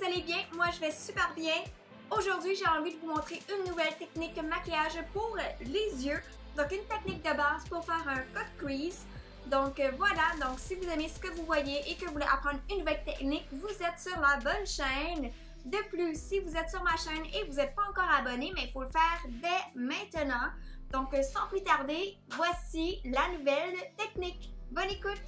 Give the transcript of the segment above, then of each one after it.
allez bien? Moi, je vais super bien. Aujourd'hui, j'ai envie de vous montrer une nouvelle technique maquillage pour les yeux. Donc, une technique de base pour faire un cut crease. Donc, voilà. Donc, si vous aimez ce que vous voyez et que vous voulez apprendre une nouvelle technique, vous êtes sur la bonne chaîne. De plus, si vous êtes sur ma chaîne et vous n'êtes pas encore abonné, mais il faut le faire dès maintenant. Donc, sans plus tarder, voici la nouvelle technique. Bonne écoute!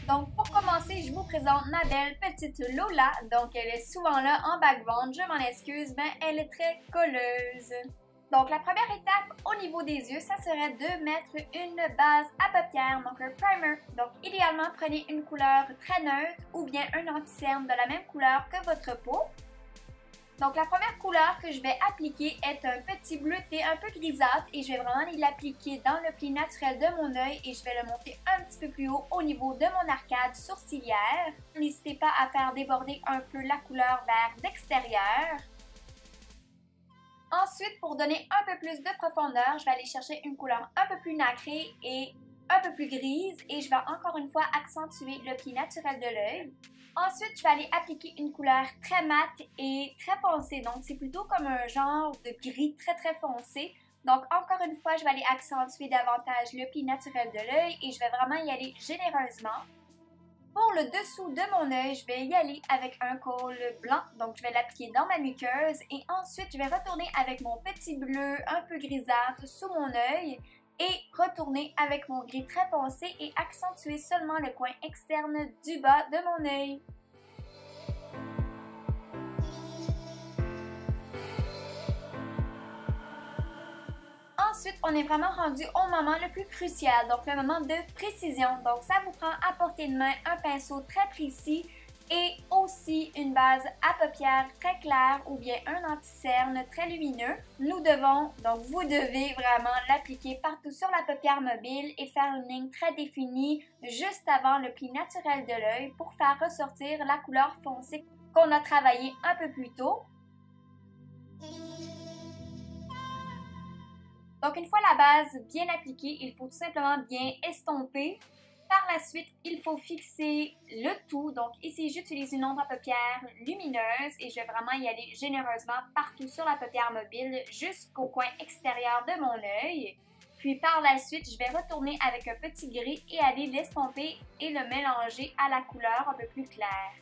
Donc, pour commencer, je vous présente ma belle petite Lola. Donc, elle est souvent là en background. Je m'en excuse, mais elle est très colleuse. Donc, la première étape au niveau des yeux, ça serait de mettre une base à paupières, donc un primer. Donc, idéalement, prenez une couleur très neutre ou bien un anti-cerne de la même couleur que votre peau. Donc, la première couleur que je vais appliquer est un petit bleuté un peu grisâtre et je vais vraiment l'appliquer dans le pli naturel de mon œil et je vais le monter un petit peu plus haut au niveau de mon arcade sourcilière. N'hésitez pas à faire déborder un peu la couleur vers l'extérieur. Ensuite, pour donner un peu plus de profondeur, je vais aller chercher une couleur un peu plus nacrée et un peu plus grise et je vais encore une fois accentuer le pli naturel de l'œil. Ensuite, je vais aller appliquer une couleur très mate et très foncée. Donc, c'est plutôt comme un genre de gris très foncé. Donc, encore une fois, je vais aller accentuer davantage le pli naturel de l'œil et je vais vraiment y aller généreusement. Pour le dessous de mon œil, je vais y aller avec un col blanc. Donc, je vais l'appliquer dans ma muqueuse et ensuite, je vais retourner avec mon petit bleu un peu grisâtre sous mon œil et retourner avec mon gris très foncé et accentuer seulement le coin externe du bas de mon œil. Ensuite, on est vraiment rendu au moment le plus crucial, donc le moment de précision. Donc, ça vous prend à portée de main un pinceau très précis et aussi une base à paupières très claire ou bien un anti-cerne très lumineux. Nous devons, donc vous devez vraiment l'appliquer partout sur la paupière mobile et faire une ligne très définie juste avant le pli naturel de l'œil pour faire ressortir la couleur foncée qu'on a travaillé un peu plus tôt. Donc, une fois la base bien appliquée, il faut tout simplement bien estomper. Par la suite, il faut fixer le tout. Donc, ici, j'utilise une ombre à paupières lumineuse et je vais vraiment y aller généreusement partout sur la paupière mobile jusqu'au coin extérieur de mon œil. Puis, par la suite, je vais retourner avec un petit gris et aller l'estomper et le mélanger à la couleur un peu plus claire.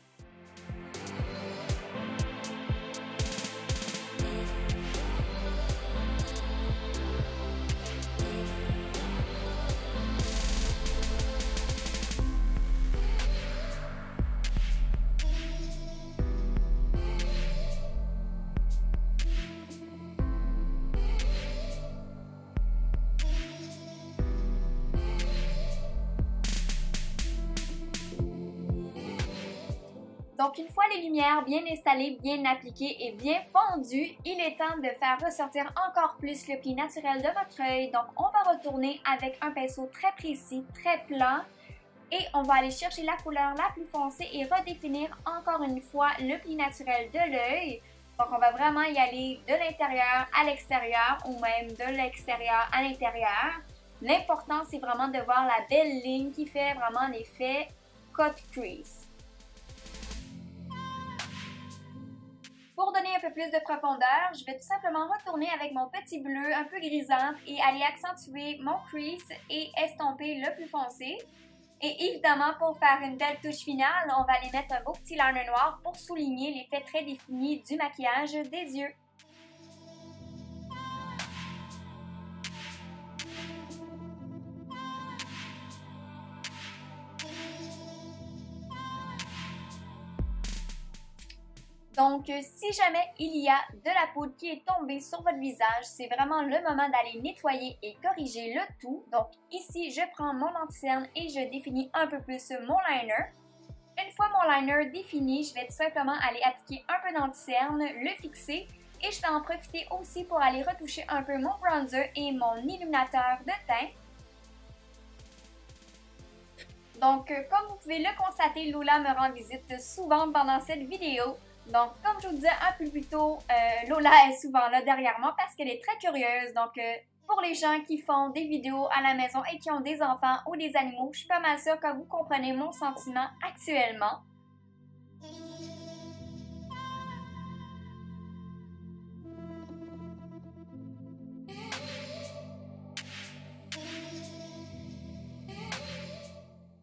Donc, une fois les lumières bien installées, bien appliquées et bien fondues, il est temps de faire ressortir encore plus le pli naturel de votre œil. Donc, on va retourner avec un pinceau très précis, très plat et on va aller chercher la couleur la plus foncée et redéfinir encore une fois le pli naturel de l'œil. Donc, on va vraiment y aller de l'intérieur à l'extérieur ou même de l'extérieur à l'intérieur. L'important, c'est vraiment de voir la belle ligne qui fait vraiment l'effet cut crease. Pour donner un peu plus de profondeur, je vais tout simplement retourner avec mon petit bleu un peu grisâtre et aller accentuer mon crease et estomper le plus foncé. Et évidemment, pour faire une belle touche finale, on va aller mettre un beau petit liner noir pour souligner l'effet très défini du maquillage des yeux. Donc, si jamais il y a de la poudre qui est tombée sur votre visage, c'est vraiment le moment d'aller nettoyer et corriger le tout. Donc, ici, je prends mon anti-cerne et je définis un peu plus mon liner. Une fois mon liner défini, je vais tout simplement aller appliquer un peu d'anti-cerne, le fixer et je vais en profiter aussi pour aller retoucher un peu mon bronzer et mon illuminateur de teint. Donc, comme vous pouvez le constater, Lola me rend visite souvent pendant cette vidéo. Donc, comme je vous disais un peu plus tôt, Lola est souvent là derrière moi parce qu'elle est très curieuse. Donc, pour les gens qui font des vidéos à la maison et qui ont des enfants ou des animaux, je suis pas mal sûre que vous comprenez mon sentiment actuellement.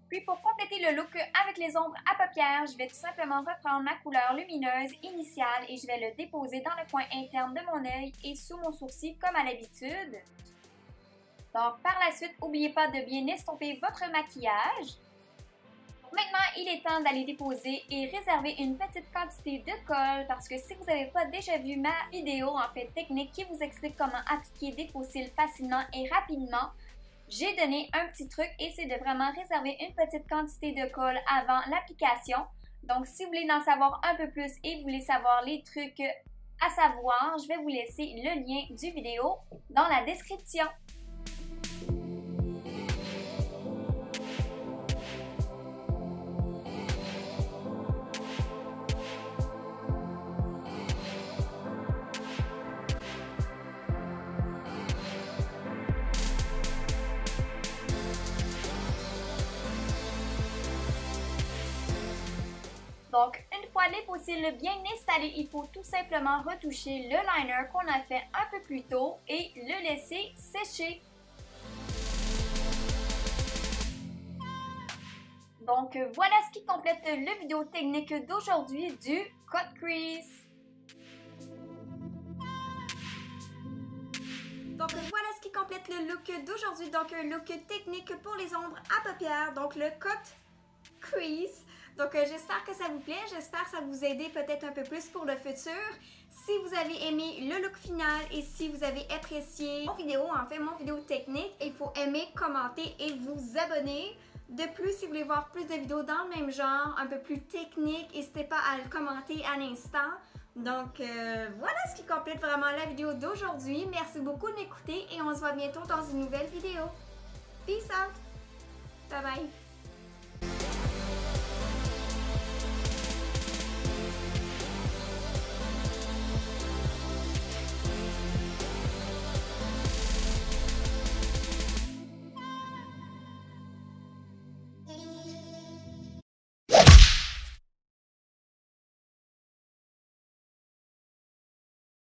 Puis pour compléter le look avec les ombres à paupières, je vais tout simplement reprendre ma couleur lumineuse initiale et je vais le déposer dans le coin interne de mon œil et sous mon sourcil comme à l'habitude. Donc par la suite, n'oubliez pas de bien estomper votre maquillage. Maintenant, il est temps d'aller déposer et réserver une petite quantité de colle parce que si vous n'avez pas déjà vu ma vidéo en fait technique qui vous explique comment appliquer des faux cils facilement et rapidement, j'ai donné un petit truc et c'est de vraiment réserver une petite quantité de colle avant l'application. Donc, si vous voulez en savoir un peu plus et vous voulez savoir les trucs à savoir, je vais vous laisser le lien du vidéo dans la description. Donc, une fois les faux cils bien installés, il faut tout simplement retoucher le liner qu'on a fait un peu plus tôt et le laisser sécher. Donc, voilà ce qui complète le vidéo technique d'aujourd'hui du cut crease. Donc, voilà ce qui complète le look d'aujourd'hui. Donc, un look technique pour les ombres à paupières. Donc, le cut crease. Donc, j'espère que ça vous plaît. J'espère que ça va vous aider peut-être un peu plus pour le futur. Si vous avez aimé le look final et si vous avez apprécié mon vidéo, en fait, mon vidéo technique, il faut aimer, commenter et vous abonner. De plus, si vous voulez voir plus de vidéos dans le même genre, un peu plus technique, n'hésitez pas à le commenter à l'instant. Donc, voilà ce qui complète vraiment la vidéo d'aujourd'hui. Merci beaucoup de m'écouter et on se voit bientôt dans une nouvelle vidéo. Peace out! Bye bye!